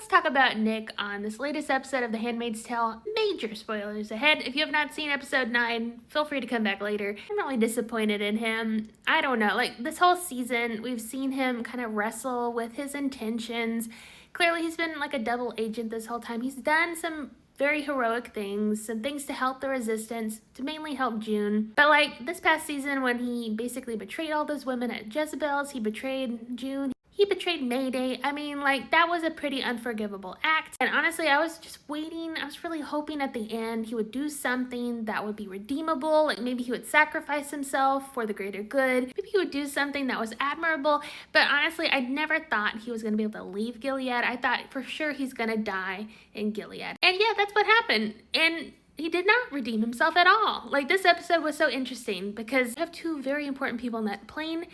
let's talk about Nick on this latest episode of The Handmaid's Tale. Major spoilers ahead. If you have not seen episode 9, feel free to come back later. I'm really disappointed in him. I don't know, like this whole season, we've seen him kind of wrestle with his intentions. Clearly, he's been like a double agent this whole time. He's done some very heroic things, some things to help the resistance, to mainly help June. But like this past season when he basically betrayed all those women at Jezebel's, he betrayed June, he betrayed Mayday. I mean, like, that was a pretty unforgivable act. And honestly, I was just waiting. I was really hoping at the end he would do something that would be redeemable. Like, maybe he would sacrifice himself for the greater good. Maybe he would do something that was admirable. But honestly, I never thought he was going to be able to leave Gilead. I thought for sure he's going to die in Gilead. And yeah, that's what happened. And he did not redeem himself at all. Like, this episode was so interesting because you have two very important people in that plane.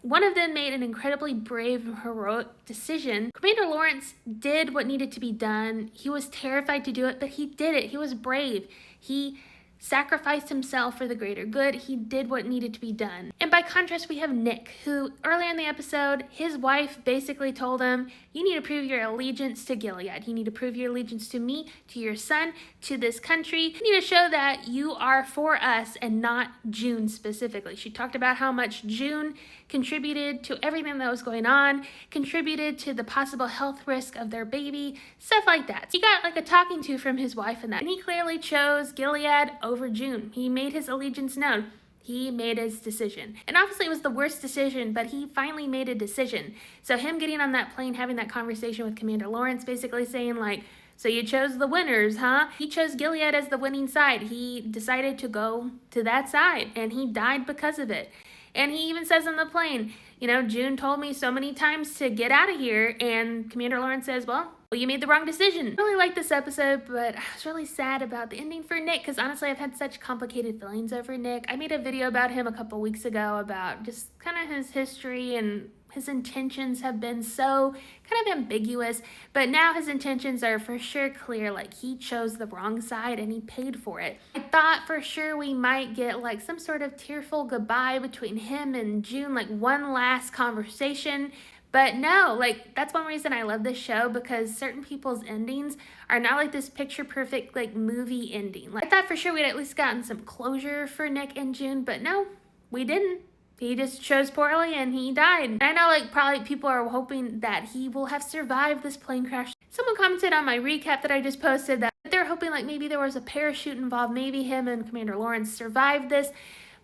One of them made an incredibly brave and heroic decision. Commander Lawrence did what needed to be done. He was terrified to do it, but he did it. He was brave. He sacrificed himself for the greater good. He did what needed to be done. And by contrast, we have Nick, who earlier in the episode, his wife basically told him, you need to prove your allegiance to Gilead. You need to prove your allegiance to me, to your son, to this country. You need to show that you are for us and not June specifically. She talked about how much June contributed to everything that was going on, contributed to the possible health risk of their baby, stuff like that. He got like a talking to from his wife in that. And he clearly chose Gilead over June. He made his allegiance known. He made his decision. And obviously it was the worst decision, but he finally made a decision. So him getting on that plane, having that conversation with Commander Lawrence, basically saying like, so you chose the winners, huh? He chose Gilead as the winning side. He decided to go to that side and he died because of it. And he even says on the plane, you know, June told me so many times to get out of here. And Commander Lawrence says, well, you made the wrong decision. I really like this episode, but I was really sad about the ending for Nick because honestly, I've had such complicated feelings over Nick. I made a video about him a couple weeks ago about just kind of his history, and his intentions have been so kind of ambiguous, but now his intentions are for sure clear. Like, he chose the wrong side and he paid for it. I thought for sure we might get like some sort of tearful goodbye between him and June, like one last conversation. But no, like, that's one reason I love this show, because certain people's endings are not like this picture perfect, like, movie ending. Like, I thought for sure we'd at least gotten some closure for Nick and June, but no, we didn't. He just chose poorly and he died. And I know, like, probably people are hoping that he will have survived this plane crash. Someone commented on my recap that I just posted that they're hoping like maybe there was a parachute involved, maybe him and Commander Lawrence survived this.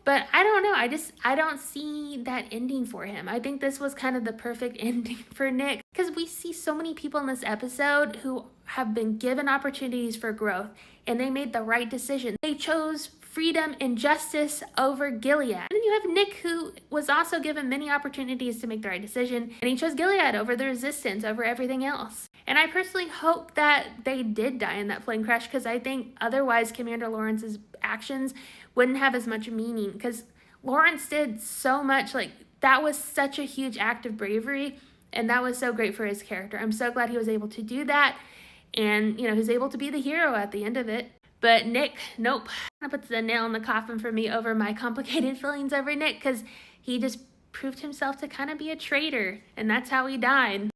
But I don't know, I don't see that ending for him. I think this was kind of the perfect ending for Nick, because we see so many people in this episode who have been given opportunities for growth and they made the right decision. They chose freedom and justice over Gilead. And then you have Nick, who was also given many opportunities to make the right decision, and he chose Gilead over the resistance, over everything else. And I personally hope that they did die in that plane crash, because I think otherwise Commander Lawrence's actions wouldn't have as much meaning, because Lawrence did so much. Like, that was such a huge act of bravery, and that was so great for his character. I'm so glad he was able to do that, and you know, he's able to be the hero at the end of it. But Nick, nope. That puts the nail in the coffin for me over my complicated feelings over Nick, because he just proved himself to kind of be a traitor, and that's how he died.